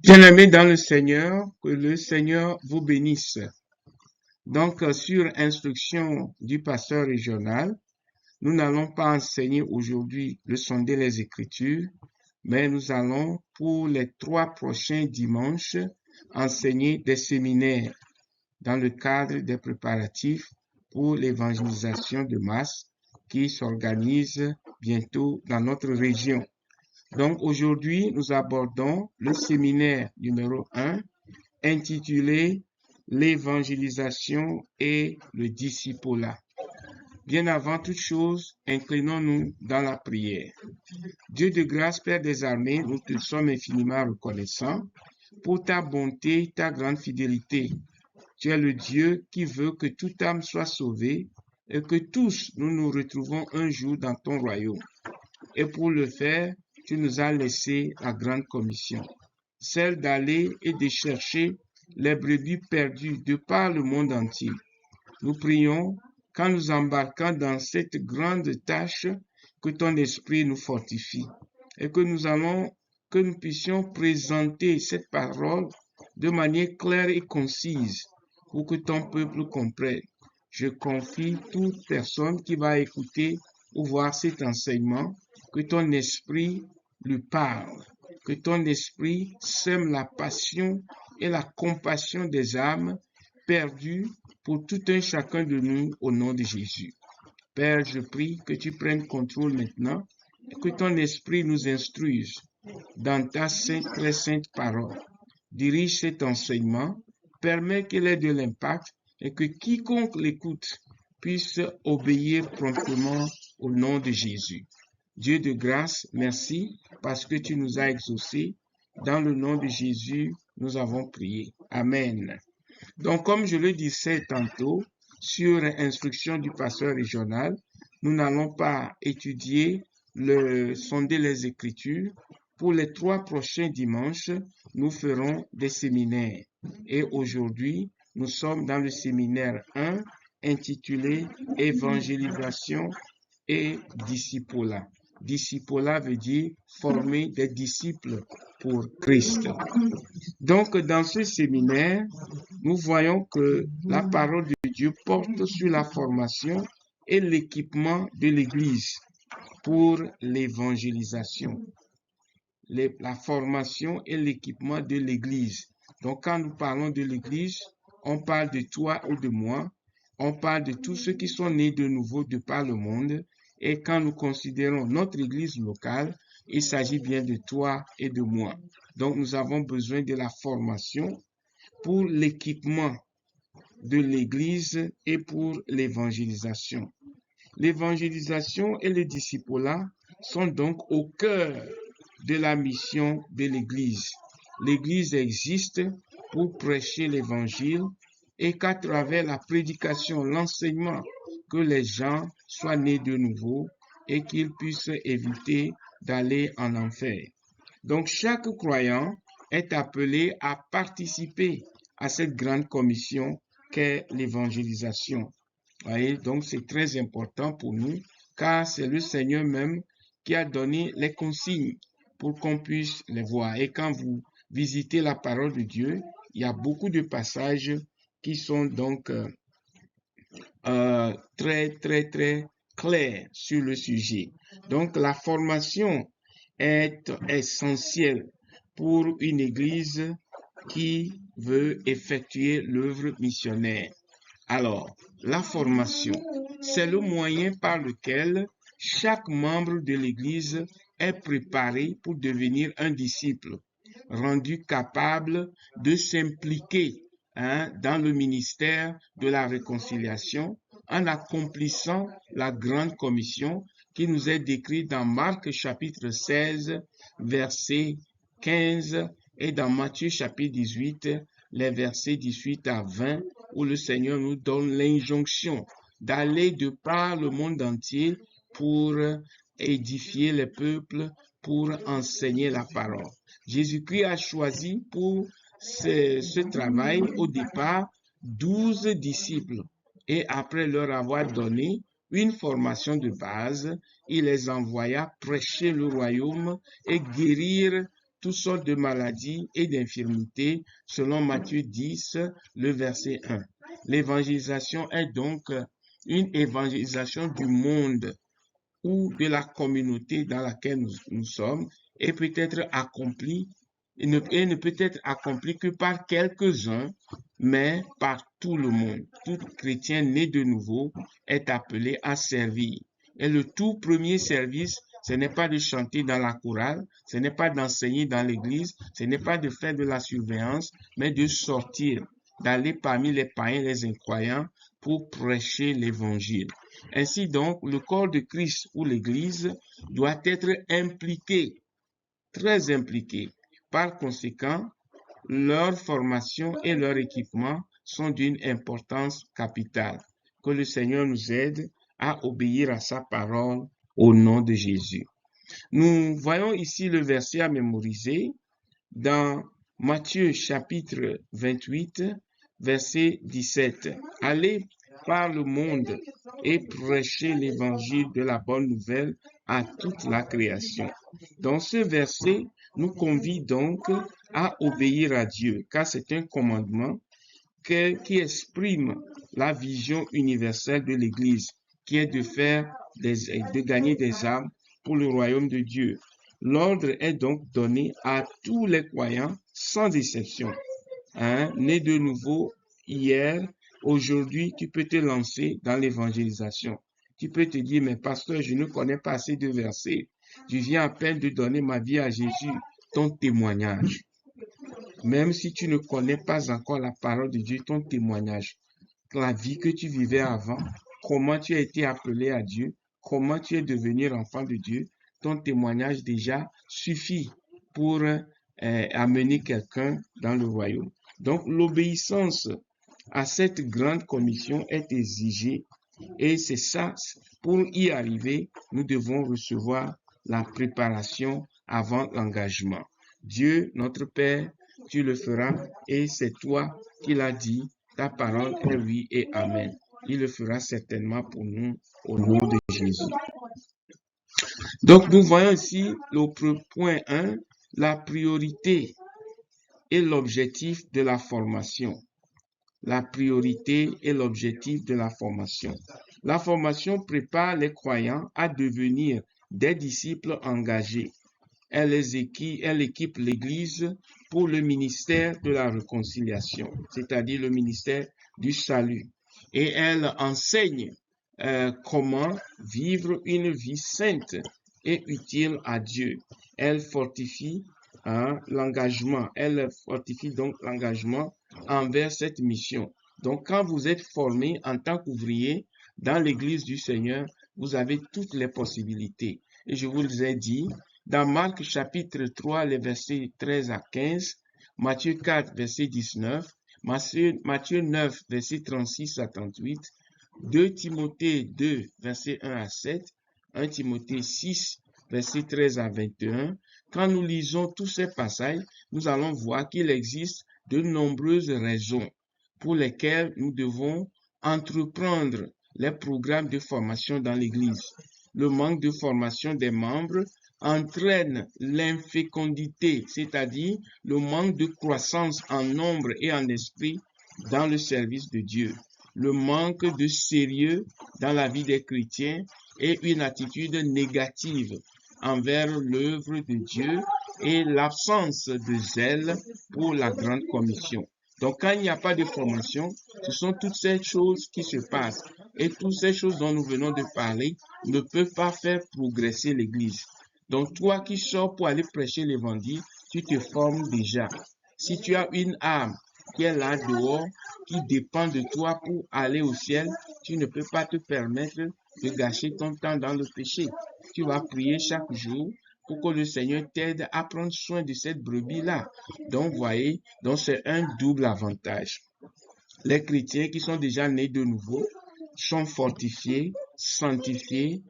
Bien-aimés dans le Seigneur, que le Seigneur vous bénisse. Donc, sur instruction du pasteur régional, nous n'allons pas enseigner aujourd'hui le sonder les Écritures, mais nous allons, pour les 3 prochains dimanches, enseigner des séminaires dans le cadre des préparatifs pour l'évangélisation de masse qui s'organise bientôt dans notre région. Donc aujourd'hui, nous abordons le séminaire numéro 1 intitulé L'évangélisation et le discipulat. Bien avant toute chose, inclinons-nous dans la prière. Dieu de grâce, Père des armées, nous te sommes infiniment reconnaissants pour ta bonté, ta grande fidélité. Tu es le Dieu qui veut que toute âme soit sauvée et que tous nous nous retrouvons un jour dans ton royaume. Et pour le faire, tu nous as laissé la grande commission, celle d'aller et de chercher les brebis perdues de par le monde entier. Nous prions, quand nous embarquons dans cette grande tâche, que ton esprit nous fortifie et que nous puissions présenter cette parole de manière claire et concise pour que ton peuple comprenne. Je confie toute personne qui va écouter ou voir cet enseignement, que ton esprit lui parle, que ton esprit sème la passion et la compassion des âmes perdues pour tout un chacun de nous au nom de Jésus. Père, je prie que tu prennes contrôle maintenant et que ton esprit nous instruise dans ta très sainte parole. Dirige cet enseignement, permets qu'il ait de l'impact et que quiconque l'écoute puisse obéir promptement au nom de Jésus. Dieu de grâce, merci parce que tu nous as exaucés. Dans le nom de Jésus, nous avons prié. Amen. Donc, comme je le disais tantôt, sur instruction du pasteur régional, nous n'allons pas étudier sonder les Écritures. Pour les 3 prochains dimanches, nous ferons des séminaires. Et aujourd'hui, nous sommes dans le séminaire 1 intitulé Évangélisation et discipulat. Discipulat veut dire former des disciples pour Christ. Donc, dans ce séminaire, nous voyons que la parole de Dieu porte sur la formation et l'équipement de l'Église pour l'évangélisation. La formation et l'équipement de l'Église. Donc, quand nous parlons de l'Église, on parle de toi et de moi. On parle de tous ceux qui sont nés de nouveau de par le monde. Et quand nous considérons notre Église locale, il s'agit bien de toi et de moi. Donc, nous avons besoin de la formation pour l'équipement de l'Église et pour l'évangélisation. L'évangélisation et le discipulat sont donc au cœur de la mission de l'Église. L'Église existe pour prêcher l'Évangile et qu'à travers la prédication, l'enseignement, que les gens soient nés de nouveau et qu'ils puissent éviter d'aller en enfer. Donc chaque croyant est appelé à participer à cette grande commission qu'est l'évangélisation. Voyez, donc c'est très important pour nous, car c'est le Seigneur même qui a donné les consignes pour qu'on puisse les voir. Et quand vous visitez la parole de Dieu, il y a beaucoup de passages qui sont donc très clairs sur le sujet. Donc la formation est essentielle pour une église qui veut effectuer l'œuvre missionnaire. Alors, la formation, c'est le moyen par lequel chaque membre de l'Église est préparé pour devenir un disciple, rendu capable de s'impliquer dans le ministère de la réconciliation en accomplissant la grande commission qui nous est décrite dans Marc chapitre 16, verset 15 et dans Matthieu chapitre 18, les versets 18 à 20, où le Seigneur nous donne l'injonction d'aller de par le monde entier pour édifier les peuples, pour enseigner la parole. Jésus-Christ a choisi pour ce travail au départ 12 disciples et après leur avoir donné une formation de base, il les envoya prêcher le royaume et guérir toutes sortes de maladies et d'infirmités, selon Matthieu 10, le verset 1. L'évangélisation est donc une évangélisation du monde ou de la communauté dans laquelle nous sommes et peut être accomplie et ne peut être accompli que par quelques-uns, mais par tout le monde. Tout chrétien né de nouveau est appelé à servir. Et le tout premier service, ce n'est pas de chanter dans la chorale, ce n'est pas d'enseigner dans l'église, ce n'est pas de faire de la surveillance, mais de sortir, d'aller parmi les païens, les incroyants, pour prêcher l'évangile. Ainsi donc, le corps de Christ ou l'église doit être impliqué, très impliqué. Par conséquent, leur formation et leur équipement sont d'une importance capitale. Que le Seigneur nous aide à obéir à sa parole au nom de Jésus. Nous voyons ici le verset à mémoriser dans Matthieu chapitre 28, verset 17. Allez par le monde et prêchez l'évangile de la bonne nouvelle à toute la création. Dans ce verset, nous convie donc à obéir à Dieu, car c'est un commandement qui exprime la vision universelle de l'Église, qui est de gagner des âmes pour le royaume de Dieu. L'ordre est donc donné à tous les croyants, sans exception. Né de nouveau hier, aujourd'hui, tu peux te lancer dans l'évangélisation. Tu peux te dire, mais pasteur, je ne connais pas assez de versets. Je viens à peine de donner ma vie à Jésus, ton témoignage. Même si tu ne connais pas encore la parole de Dieu, ton témoignage, la vie que tu vivais avant, comment tu as été appelé à Dieu, comment tu es devenu enfant de Dieu, ton témoignage déjà suffit pour amener quelqu'un dans le royaume. Donc, l'obéissance à cette grande commission est exigée et c'est ça, pour y arriver, nous devons recevoir la préparation avant l'engagement. Dieu, notre Père, tu le feras et c'est toi qui l'as dit. Ta parole est oui et amen. Il le fera certainement pour nous au nom de Jésus. Donc, nous voyons ici le point 1, la priorité et l'objectif de la formation. La priorité et l'objectif de la formation. La formation prépare les croyants à devenir des disciples engagés. Elle équipe l'Église pour le ministère de la réconciliation, c'est-à-dire le ministère du salut. Et elle enseigne comment vivre une vie sainte et utile à Dieu. Elle fortifie l'engagement. Elle fortifie donc l'engagement envers cette mission. Donc, quand vous êtes formé en tant qu'ouvrier dans l'Église du Seigneur, vous avez toutes les possibilités. Et je vous ai dit, dans Marc chapitre 3, les versets 13 à 15, Matthieu 4, verset 19, Matthieu 9, verset 36 à 38, 2 Timothée 2, verset 1 à 7, 1 Timothée 6, verset 13 à 21. Quand nous lisons tous ces passages, nous allons voir qu'il existe de nombreuses raisons pour lesquelles nous devons entreprendre les programmes de formation dans l'Église. Le manque de formation des membres entraîne l'infécondité, c'est-à-dire le manque de croissance en nombre et en esprit dans le service de Dieu. Le manque de sérieux dans la vie des chrétiens et une attitude négative envers l'œuvre de Dieu et l'absence de zèle pour la grande commission. Donc, quand il n'y a pas de formation, ce sont toutes ces choses qui se passent. Et toutes ces choses dont nous venons de parler ne peuvent pas faire progresser l'Église. Donc, toi qui sors pour aller prêcher l'évangile, tu te formes déjà. Si tu as une âme qui est là dehors, qui dépend de toi pour aller au ciel, tu ne peux pas te permettre de gâcher ton temps dans le péché. Tu vas prier chaque jour pour que le Seigneur t'aide à prendre soin de cette brebis-là. Donc, voyez, c'est un double avantage. Les chrétiens qui sont déjà nés de nouveau sont fortifiés, sanctifiés,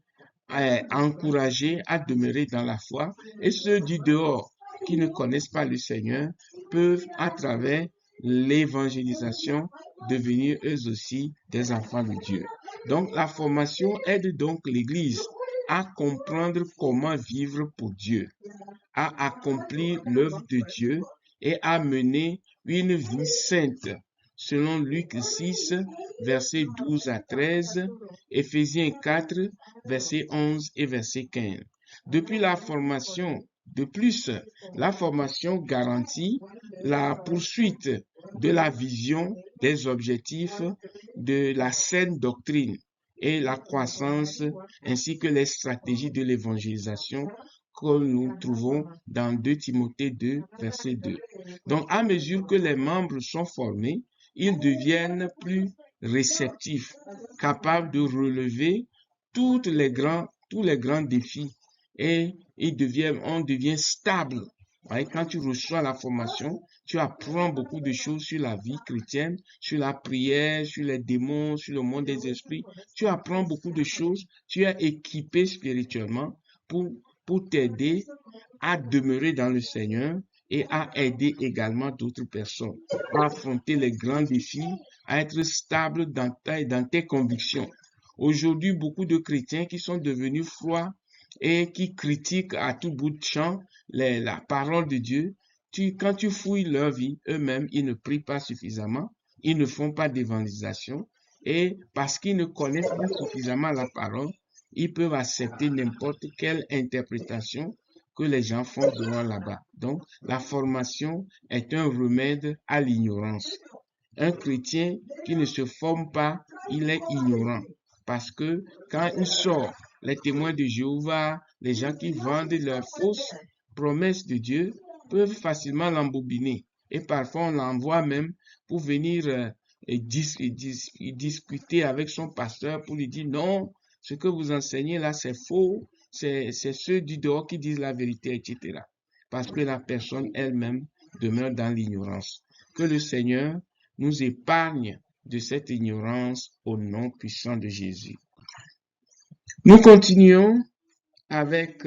encouragés à demeurer dans la foi, et ceux du dehors qui ne connaissent pas le Seigneur peuvent, à travers l'évangélisation, devenir eux aussi des enfants de Dieu. Donc, la formation aide donc l'Église à comprendre comment vivre pour Dieu. à accomplir l'œuvre de Dieu et à mener une vie sainte, selon Luc 6, versets 12 à 13, Éphésiens 4, versets 11 et verset 15. Depuis la formation, de plus, la formation garantit la poursuite de la vision, des objectifs, de la saine doctrine et la croissance, ainsi que les stratégies de l'évangélisation que nous trouvons dans 2 Timothée 2, verset 2. Donc, à mesure que les membres sont formés, ils deviennent plus réceptifs, capables de relever tous les grands défis et on devient stable. Quand tu reçois la formation, tu apprends beaucoup de choses sur la vie chrétienne, sur la prière, sur les démons, sur le monde des esprits. Tu apprends beaucoup de choses. Tu es équipé spirituellement pour t'aider à demeurer dans le Seigneur et à aider également d'autres personnes à affronter les grands défis, à être stable dans tes convictions. Aujourd'hui, beaucoup de chrétiens qui sont devenus froids et qui critiquent à tout bout de champ la parole de Dieu, quand tu fouilles leur vie, eux-mêmes, ils ne prient pas suffisamment, ils ne font pas d'évangélisation et parce qu'ils ne connaissent pas suffisamment la parole, ils peuvent accepter n'importe quelle interprétation que les gens font devant là-bas. Donc, la formation est un remède à l'ignorance. Un chrétien qui ne se forme pas, il est ignorant. Parce que quand il sort, les témoins de Jéhovah, les gens qui vendent leurs fausses promesses de Dieu, peuvent facilement l'embobiner. Et parfois, on l'envoie même pour venir discuter avec son pasteur pour lui dire non, ce que vous enseignez là, c'est faux, c'est ceux du dehors qui disent la vérité, etc. Parce que la personne elle-même demeure dans l'ignorance. Que le Seigneur nous épargne de cette ignorance au nom puissant de Jésus. Nous continuons avec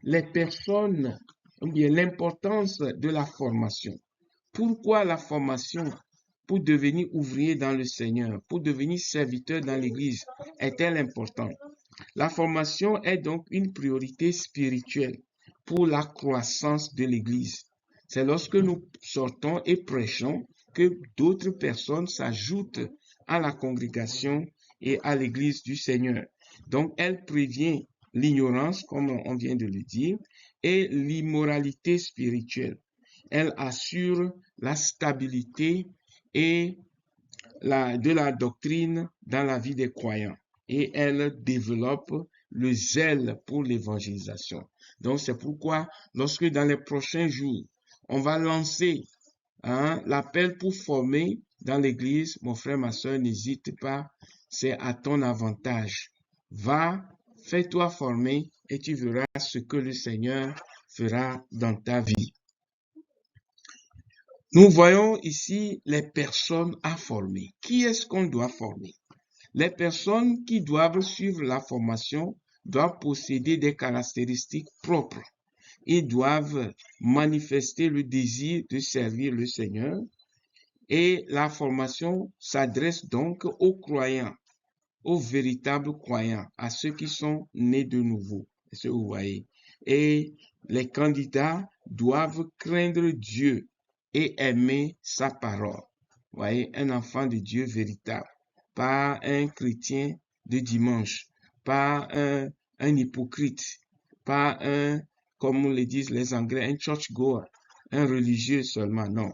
les personnes, ou bien l'importance de la formation. Pourquoi la formation pour devenir ouvrier dans le Seigneur, pour devenir serviteur dans l'Église, est-elle importante? La formation est donc une priorité spirituelle pour la croissance de l'Église. C'est lorsque nous sortons et prêchons que d'autres personnes s'ajoutent à la congrégation et à l'Église du Seigneur. Donc, elle prévient l'ignorance, comme on vient de le dire, et l'immoralité spirituelle. Elle assure la stabilité et de la doctrine dans la vie des croyants. Et elle développe le zèle pour l'évangélisation. Donc, c'est pourquoi, lorsque dans les prochains jours, on va lancer l'appel pour former dans l'Église, mon frère, ma soeur, n'hésite pas, c'est à ton avantage. Va, fais-toi former et tu verras ce que le Seigneur fera dans ta vie. Nous voyons ici les personnes à former. Qui est-ce qu'on doit former? Les personnes qui doivent suivre la formation doivent posséder des caractéristiques propres. Ils doivent manifester le désir de servir le Seigneur et la formation s'adresse donc aux croyants, aux véritables croyants, à ceux qui sont nés de nouveau. C'est ce que vous voyez. Et les candidats doivent craindre Dieu et aimer sa parole. Vous voyez, un enfant de Dieu véritable, pas un chrétien de dimanche, pas un hypocrite, pas comme le disent les Anglais, un church-goer, un religieux seulement, non,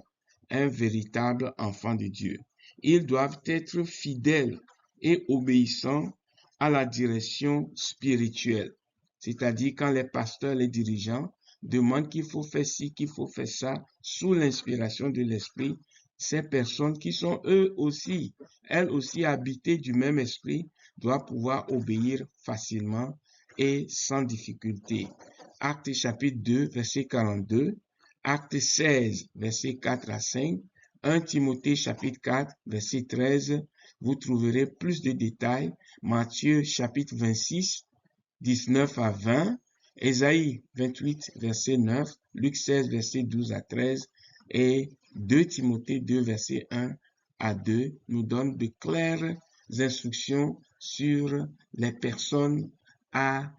un véritable enfant de Dieu. Ils doivent être fidèles et obéissants à la direction spirituelle. C'est-à-dire quand les pasteurs, les dirigeants demandent qu'il faut faire ci, qu'il faut faire ça, sous l'inspiration de l'Esprit, ces personnes qui sont elles aussi habitées du même esprit, doivent pouvoir obéir facilement et sans difficulté. Actes chapitre 2, verset 42, Actes 16, verset 4 à 5, 1 Timothée chapitre 4, verset 13, vous trouverez plus de détails. Matthieu chapitre 26, 19 à 20, Ésaïe 28, verset 9, Luc 16, verset 12 à 13 et 2 Timothée 2, verset 1 à 2 nous donnent de claires instructions sur les personnes à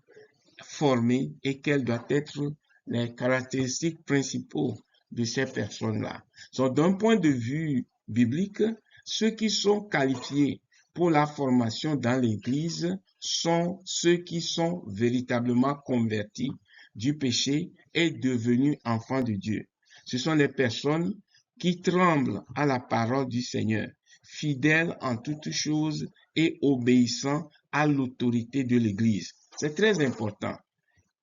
former et quelle doit être les caractéristiques principaux de ces personnes-là. Donc, d'un point de vue biblique, ceux qui sont qualifiés pour la formation dans l'Église sont ceux qui sont véritablement convertis du péché et devenus enfants de Dieu. Ce sont les personnes qui tremblent à la parole du Seigneur, fidèles en toutes choses et obéissant à l'autorité de l'Église. C'est très important.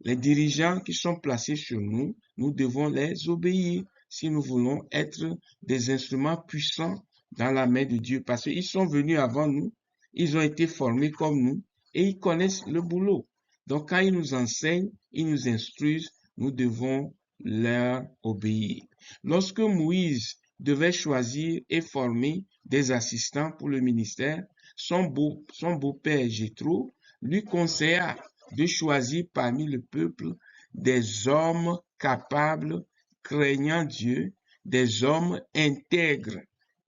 Les dirigeants qui sont placés sur nous, nous devons les obéir si nous voulons être des instruments puissants dans la main de Dieu, parce qu'ils sont venus avant nous, ils ont été formés comme nous et ils connaissent le boulot. Donc quand ils nous enseignent, ils nous instruisent, nous devons leur obéir. Lorsque Moïse devait choisir et former des assistants pour le ministère, son beau-père Jéthro lui conseilla de choisir parmi le peuple des hommes capables, craignant Dieu, des hommes intègres,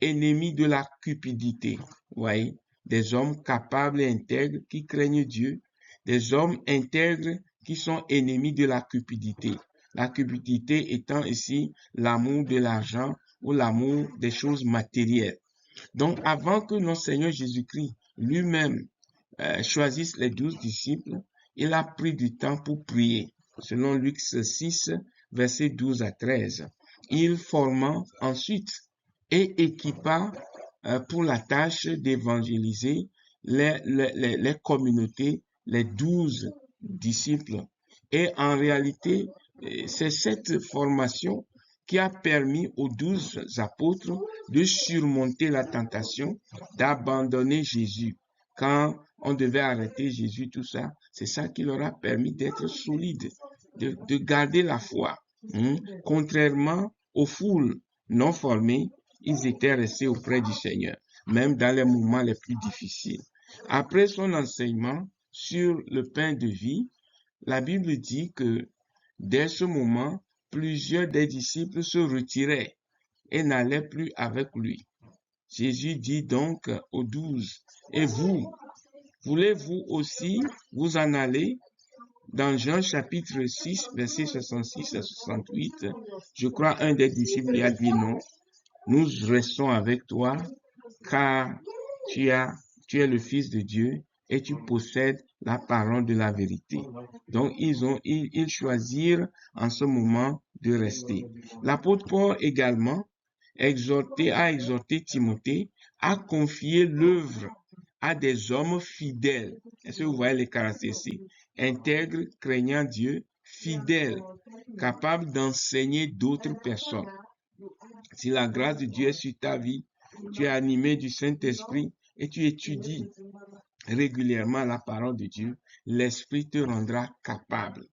ennemis de la cupidité. Vous voyez, des hommes capables et intègres qui craignent Dieu, des hommes intègres qui sont ennemis de la cupidité. La cupidité étant ici l'amour de l'argent ou l'amour des choses matérielles. Donc, avant que notre Seigneur Jésus-Christ lui-même choisisse les 12 disciples, il a pris du temps pour prier. Selon Luc 6, versets 12 à 13. Il forma ensuite et équipa pour la tâche d'évangéliser les communautés, les 12 disciples. Et en réalité, c'est cette formation qui a permis aux 12 apôtres de surmonter la tentation d'abandonner Jésus. Quand on devait arrêter Jésus, tout ça, c'est ça qui leur a permis d'être solides, de garder la foi. Contrairement aux foules non formées, ils étaient restés auprès du Seigneur, même dans les moments les plus difficiles. Après son enseignement sur le pain de vie, la Bible dit que dès ce moment, plusieurs des disciples se retiraient et n'allaient plus avec lui. Jésus dit donc aux 12, et vous, voulez-vous aussi vous en aller? Dans Jean chapitre 6, versets 66 à 68, je crois un des disciples lui a dit non, nous restons avec toi car tu es le Fils de Dieu et tu possèdes la parole de la vérité. Donc, ils choisirent en ce moment de rester. L'apôtre Paul également a exhorté Timothée à confier l'œuvre à des hommes fidèles. Est-ce que vous voyez les caractéristiques? Intègres, craignant Dieu, fidèles, capables d'enseigner d'autres personnes. Si la grâce de Dieu est sur ta vie, tu es animé du Saint-Esprit et tu étudies régulièrement la parole de Dieu, l'Esprit te rendra capable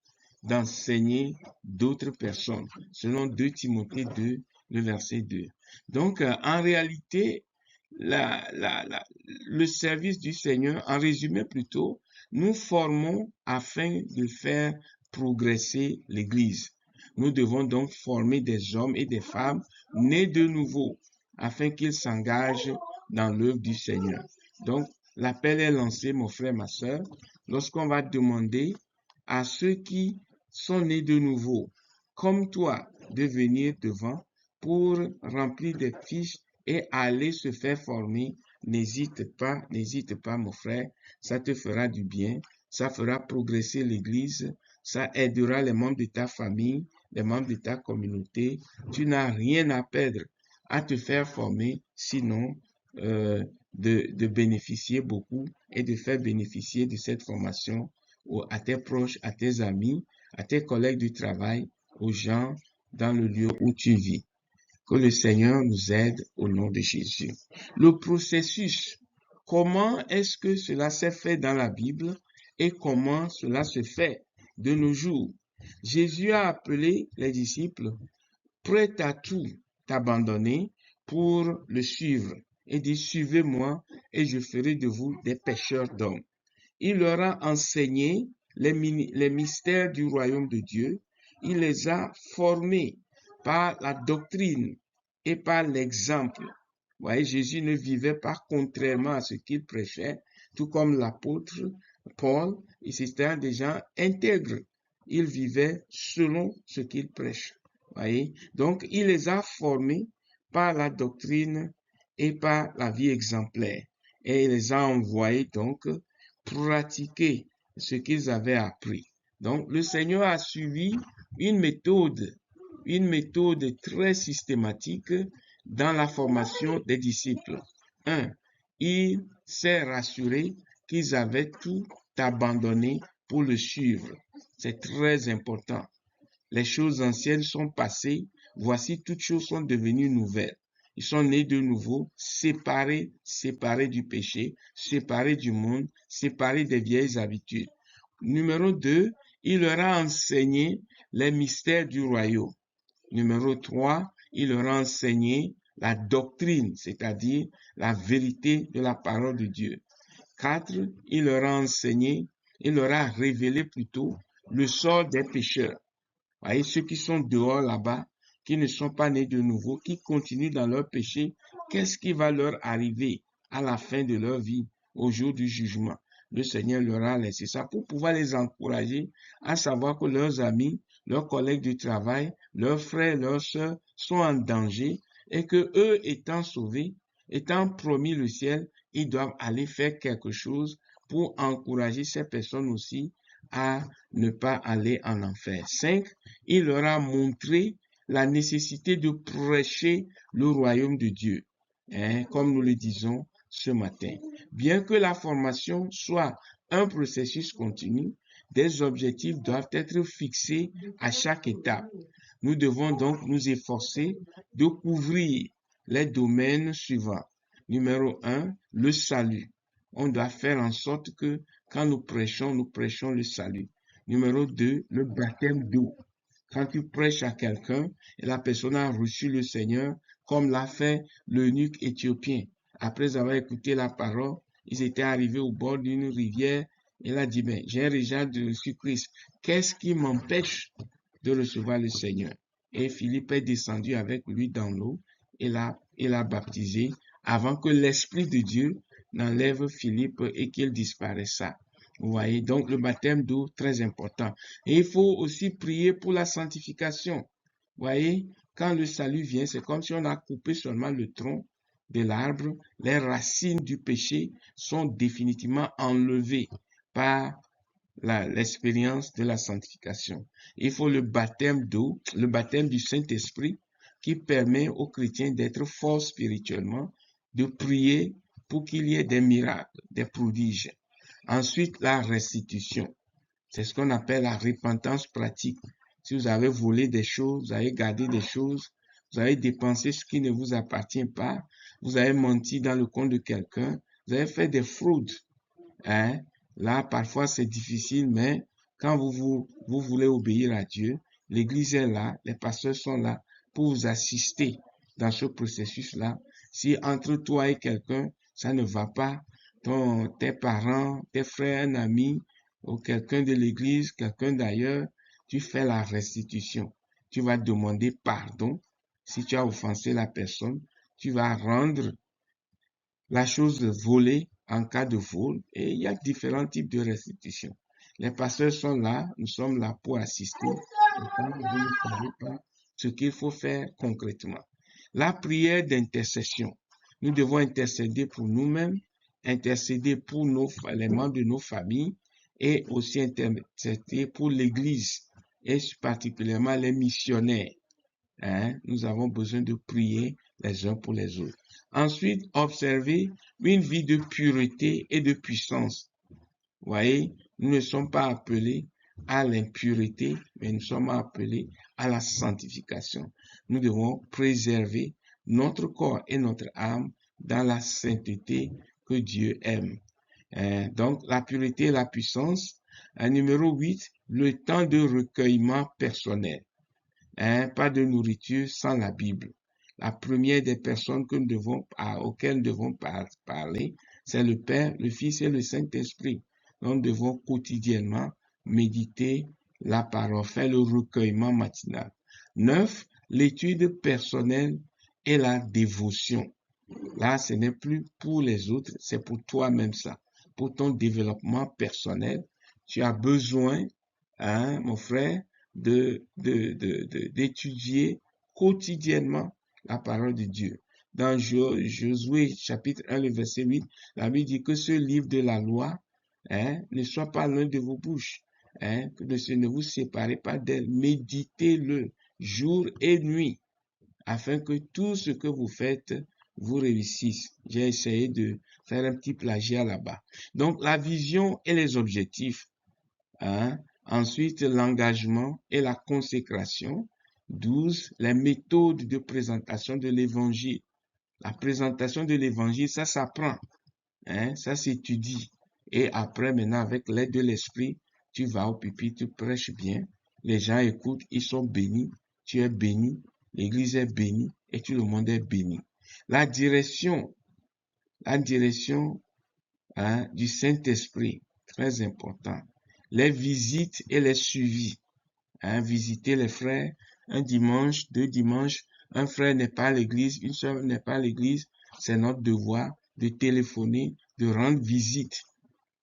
d'enseigner d'autres personnes, selon 2 Timothée 2, le verset 2. Donc, en réalité, le service du Seigneur, en résumé plutôt, nous formons afin de faire progresser l'Église. Nous devons donc former des hommes et des femmes nés de nouveau afin qu'ils s'engagent dans l'œuvre du Seigneur. Donc, l'appel est lancé, mon frère, ma soeur, lorsqu'on va demander à ceux qui sont nés de nouveau, comme toi, de venir devant pour remplir des fiches et aller se faire former. N'hésite pas, mon frère, ça te fera du bien, ça fera progresser l'Église, ça aidera les membres de ta famille, les membres de ta communauté. Tu n'as rien à perdre à te faire former, sinon de bénéficier beaucoup et de faire bénéficier de cette formation à tes proches, à tes amis, à tes collègues du travail, aux gens dans le lieu où tu vis. Que le Seigneur nous aide au nom de Jésus. Le processus, comment est-ce que cela s'est fait dans la Bible et comment cela se fait de nos jours? Jésus a appelé les disciples prêts à tout abandonner pour le suivre et dit, suivez-moi et je ferai de vous des pêcheurs d'hommes. Il leur a enseigné les mystères du royaume de Dieu. Il les a formés par la doctrine et par l'exemple. Vous voyez, Jésus ne vivait pas contrairement à ce qu'il prêchait, tout comme l'apôtre Paul, c'était des gens intègres, ils vivaient selon ce qu'ils prêchent. Voyez? Donc, il les a formés par la doctrine et par la vie exemplaire. Et il les a envoyés donc pratiquer ce qu'ils avaient appris. Donc, le Seigneur a suivi une méthode très systématique dans la formation des disciples. Il s'est rassuré qu'ils avaient tout abandonné pour le suivre. C'est très important. Les choses anciennes sont passées, voici toutes choses sont devenues nouvelles. Ils sont nés de nouveau, séparés du péché, séparés du monde, séparés des vieilles habitudes. Numéro 2, il leur a enseigné les mystères du royaume. Numéro 3, il leur a enseigné la doctrine, c'est-à-dire la vérité de la parole de Dieu. 4, il leur a révélé plutôt le sort des pécheurs. Voyez, ceux qui sont dehors là-bas, qui ne sont pas nés de nouveau, qui continuent dans leur péché, qu'est-ce qui va leur arriver à la fin de leur vie, au jour du jugement? Le Seigneur leur a laissé ça pour pouvoir les encourager à savoir que leurs amis, leurs collègues du travail, leurs frères, leurs sœurs sont en danger et que eux étant sauvés, étant promis le ciel, ils doivent aller faire quelque chose pour encourager ces personnes aussi à ne pas aller en enfer. 5, il leur a montré la nécessité de prêcher le royaume de Dieu, comme nous le disons ce matin. Bien que la formation soit un processus continu, des objectifs doivent être fixés à chaque étape. Nous devons donc nous efforcer de couvrir les domaines suivants. Numéro 1, le salut. On doit faire en sorte que quand nous prêchons le salut. Numéro 2, le baptême d'eau. Quand tu prêches à quelqu'un et la personne a reçu le Seigneur, comme l'a fait l'eunuque éthiopien. Après avoir écouté la parole, ils étaient arrivés au bord d'une rivière. Il a dit, ben, j'ai déjà reçu Christ. Qu'est-ce qui m'empêche de recevoir le Seigneur? Et Philippe est descendu avec lui dans l'eau et l'a baptisé avant que l'Esprit de Dieu n'enlève Philippe et qu'il disparaisse. Vous voyez, donc le baptême d'eau, très important. Et il faut aussi prier pour la sanctification. Vous voyez, quand le salut vient, c'est comme si on a coupé seulement le tronc de l'arbre. Les racines du péché sont définitivement enlevées par l'expérience de la sanctification. Il faut le baptême d'eau, le baptême du Saint-Esprit, qui permet aux chrétiens d'être forts spirituellement, de prier pour qu'il y ait des miracles, des prodiges. Ensuite, la restitution. C'est ce qu'on appelle la repentance pratique. Si vous avez volé des choses, vous avez gardé des choses, vous avez dépensé ce qui ne vous appartient pas, vous avez menti dans le compte de quelqu'un, vous avez fait des fraudes. Là, parfois, c'est difficile, mais quand vous voulez obéir à Dieu, l'Église est là, les pasteurs sont là pour vous assister dans ce processus-là. Si entre toi et quelqu'un, ça ne va pas, tes parents, tes frères, un ami, ou quelqu'un de l'Église, quelqu'un d'ailleurs, tu fais la restitution. Tu vas demander pardon si tu as offensé la personne. Tu vas rendre la chose volée en cas de vol, et il y a différents types de restitution. Les pasteurs sont là, nous sommes là pour assister, et quand vous ne savez pas ce qu'il faut faire concrètement. La prière d'intercession. Nous devons intercéder pour nous-mêmes, intercéder pour les membres de nos familles, et aussi intercéder pour l'Église, et particulièrement les missionnaires. Nous avons besoin de prier les uns pour les autres. Ensuite, observer une vie de pureté et de puissance. Vous voyez, nous ne sommes pas appelés à l'impureté, mais nous sommes appelés à la sanctification. Nous devons préserver notre corps et notre âme dans la sainteté que Dieu aime. Donc, la pureté et la puissance. Numéro 8, le temps de recueillement personnel. Pas de nourriture sans la Bible. La première des personnes auxquelles nous devons parler, c'est le Père, le Fils et le Saint-Esprit. Nous devons quotidiennement méditer la parole, faire le recueillement matinal. 9, l'étude personnelle et la dévotion. Là, ce n'est plus pour les autres, c'est pour toi-même ça. Pour ton développement personnel, tu as besoin hein, mon frère, d'étudier quotidiennement la parole de Dieu. Dans Josué chapitre 1, le verset 8, la Bible dit que ce livre de la loi, hein, ne soit pas loin de vos bouches, hein, que ne vous séparez pas d'elle, méditez-le jour et nuit, afin que tout ce que vous faites vous réussisse. J'ai essayé de faire un petit plagiat là-bas. Donc, la vision et les objectifs, hein. Ensuite, l'engagement et la consécration. 12, les méthodes de présentation de l'évangile. La présentation de l'évangile, ça s'apprend, hein, ça s'étudie. Et après, maintenant, avec l'aide de l'esprit, tu vas au pupitre, tu prêches bien. Les gens écoutent, ils sont bénis. Tu es béni, l'église est bénie et tout le monde est béni. La direction, hein, du Saint-Esprit, très important. Les visites et les suivis. Hein, visiter les frères un dimanche, 2 dimanches. Un frère n'est pas à l'église, une sœur n'est pas à l'église. C'est notre devoir de téléphoner, de rendre visite.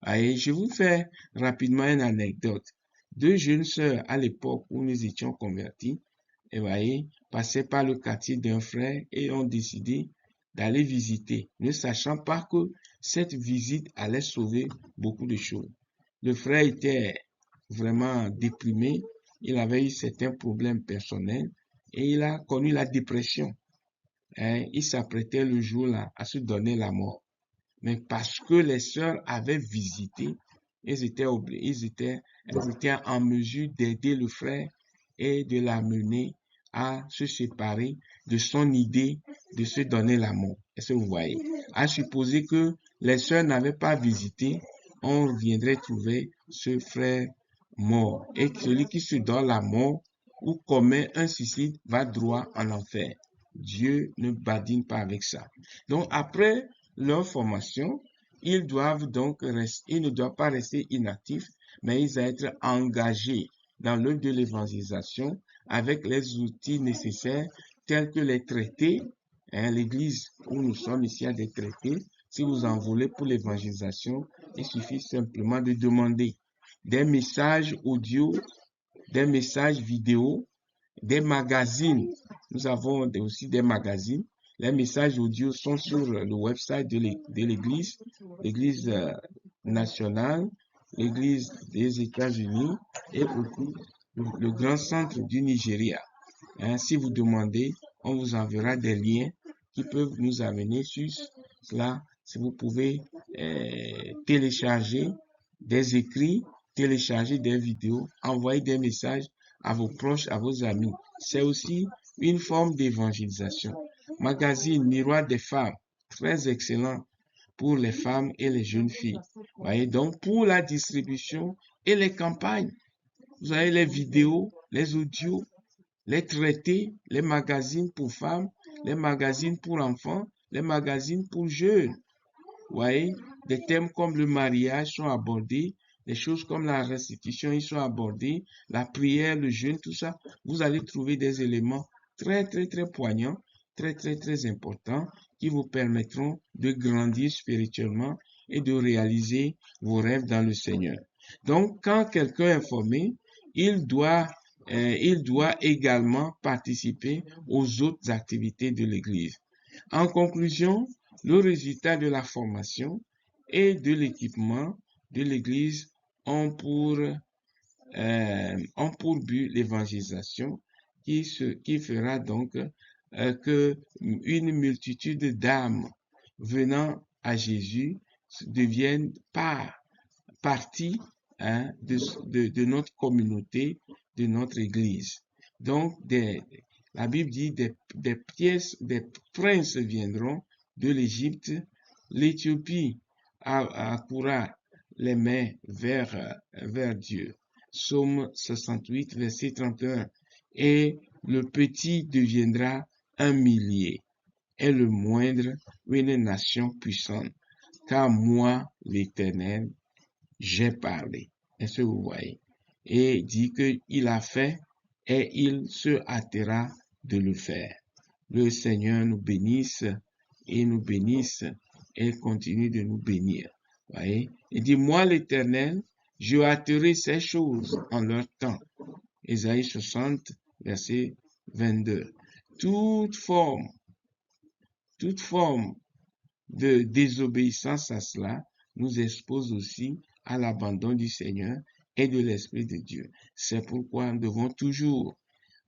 Allez, je vous fais rapidement une anecdote. 2 jeunes sœurs à l'époque où nous étions convertis, et voyez, passaient par le quartier d'un frère et ont décidé d'aller visiter, ne sachant pas que cette visite allait sauver beaucoup de choses. Le frère était vraiment déprimé, il avait eu certains problèmes personnels et il a connu la dépression. Hein, il s'apprêtait le jour-là à se donner la mort. Mais parce que les sœurs avaient visité, elles étaient en mesure d'aider le frère et de l'amener à se séparer de son idée de se donner la mort. Est-ce que vous voyez? À supposer que les sœurs n'avaient pas visité, on viendrait trouver ce frère mort. Et celui qui se donne la mort ou commet un suicide va droit en enfer. Dieu ne badine pas avec ça. Donc après leur formation, ils ne doivent pas rester inactifs, mais ils doivent être engagés dans l'œuvre de l'évangélisation avec les outils nécessaires tels que les traités. Hein, l'église où nous sommes ici a des traités. Si vous en voulez pour l'évangélisation, il suffit simplement de demander des messages audio, des messages vidéo, des magazines. Nous avons aussi des magazines. Les messages audio sont sur le website de l'église, l'église nationale, l'église des États-Unis et aussi le grand centre du Nigeria. Hein, si vous demandez, on vous enverra des liens qui peuvent nous amener sur cela. Si vous pouvez télécharger des écrits, télécharger des vidéos, envoyer des messages à vos proches, à vos amis. C'est aussi une forme d'évangélisation. Magazine Miroir des femmes, très excellent pour les femmes et les jeunes filles. Voyez, donc pour la distribution et les campagnes, vous avez les vidéos, les audios, les traités, les magazines pour femmes, les magazines pour enfants, les magazines pour jeunes. Vous voyez, des thèmes comme le mariage sont abordés, des choses comme la restitution, ils sont abordés, la prière, le jeûne, tout ça. Vous allez trouver des éléments très, très, très poignants, très, très, très importants qui vous permettront de grandir spirituellement et de réaliser vos rêves dans le Seigneur. Donc, quand quelqu'un est formé, il doit également participer aux autres activités de l'Église. En conclusion, le résultat de la formation et de l'équipement de l'Église ont pour but l'évangélisation qui fera donc que une multitude d'âmes venant à Jésus deviennent partie, hein, de notre communauté, de notre Église. Donc, la Bible dit des princes viendront de l'Égypte, l'Éthiopie accourra les mains vers Dieu. Psaume 68, verset 31. Et le petit deviendra un millier, et le moindre une nation puissante. Car moi, l'Éternel, j'ai parlé. Est-ce que vous voyez? Et dit qu'il a fait et il se hâtera de le faire. Le Seigneur nous bénisse et continue de nous bénir. Voyez? Il dit, moi l'Éternel, Je hâterai ces choses en leur temps. Ésaïe 60, verset 22. Toute forme de désobéissance à cela nous expose aussi à l'abandon du Seigneur et de l'Esprit de Dieu. C'est pourquoi nous devons toujours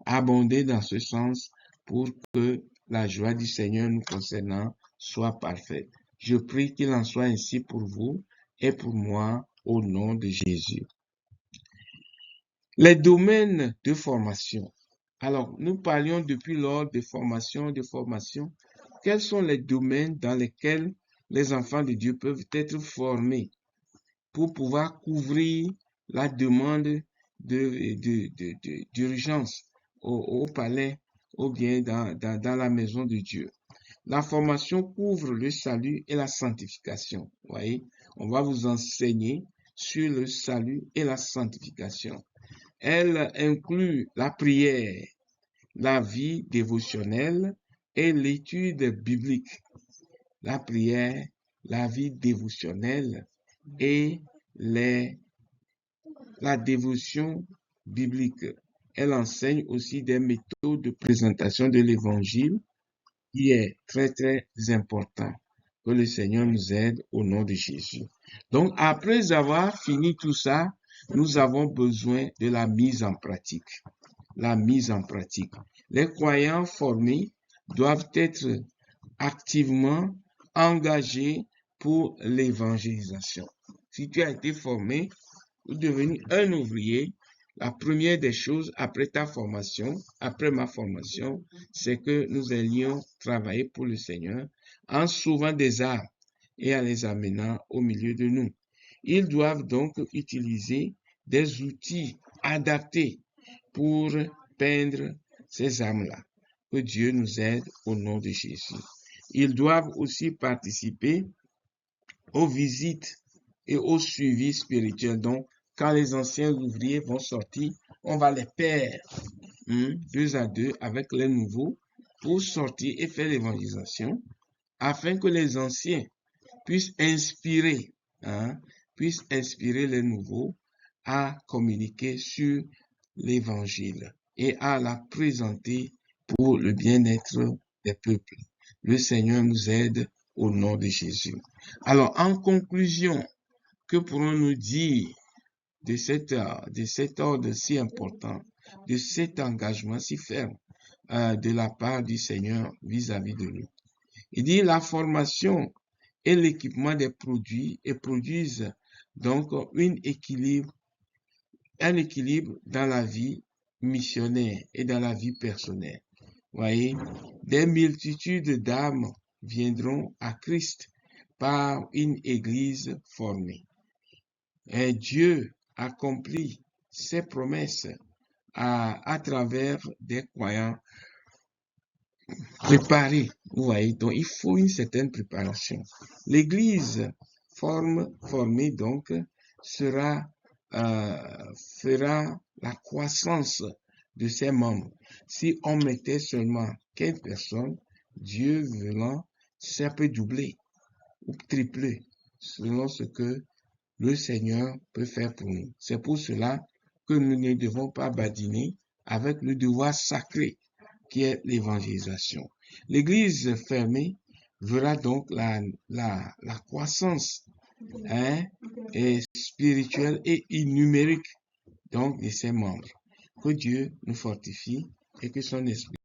abonder dans ce sens pour que la joie du Seigneur nous concernant soit parfaite. Je prie qu'il en soit ainsi pour vous et pour moi au nom de Jésus. Les domaines de formation. Alors, nous parlions depuis lors de formation. Quels sont les domaines dans lesquels les enfants de Dieu peuvent être formés pour pouvoir couvrir la demande d'urgence au palais ou bien dans la maison de Dieu? La formation couvre le salut et la sanctification. Vous voyez, on va vous enseigner sur le salut et la sanctification. Elle inclut la prière, la vie dévotionnelle et l'étude biblique. La prière, la vie dévotionnelle et la dévotion biblique. Elle enseigne aussi des méthodes de présentation de l'évangile qui est très, très important. Que le Seigneur nous aide au nom de Jésus. Donc, après avoir fini tout ça, nous avons besoin de la mise en pratique. La mise en pratique. Les croyants formés doivent être activement engagés pour l'évangélisation. Si tu as été formé ou devenu un ouvrier, la première des choses après ta formation, après ma formation, c'est que nous allions travailler pour le Seigneur en sauvant des âmes et en les amenant au milieu de nous. Ils doivent donc utiliser des outils adaptés pour peindre ces âmes-là. Que Dieu nous aide au nom de Jésus. Ils doivent aussi participer aux visites et au suivi spirituel. Donc, quand les anciens ouvriers vont sortir, on va les paire 2 à 2 avec les nouveaux pour sortir et faire l'évangélisation afin que les anciens puissent inspirer les nouveaux à communiquer sur l'évangile et à la présenter pour le bien-être des peuples. Le Seigneur nous aide au nom de Jésus. Alors, en conclusion, que pourrons-nous dire de cet ordre si important, de cet engagement si ferme de la part du Seigneur vis-à-vis de nous? Il dit la formation et l'équipement des produits et produisent donc un équilibre dans la vie missionnaire et dans la vie personnelle. Voyez, des multitudes d'âmes viendront à Christ par une église formée. Et Dieu accomplit ses promesses à travers des croyants préparés. Vous voyez, donc il faut une certaine préparation. L'église formée donc fera la croissance de ses membres. Si on mettait seulement 15 personnes, Dieu voulant, ça peut doubler ou tripler selon ce que le Seigneur peut faire pour nous. C'est pour cela que nous ne devons pas badiner avec le devoir sacré qui est l'évangélisation. L'église fermée verra donc la croissance et spirituelle et numérique donc de ses membres. Que Dieu nous fortifie et que son esprit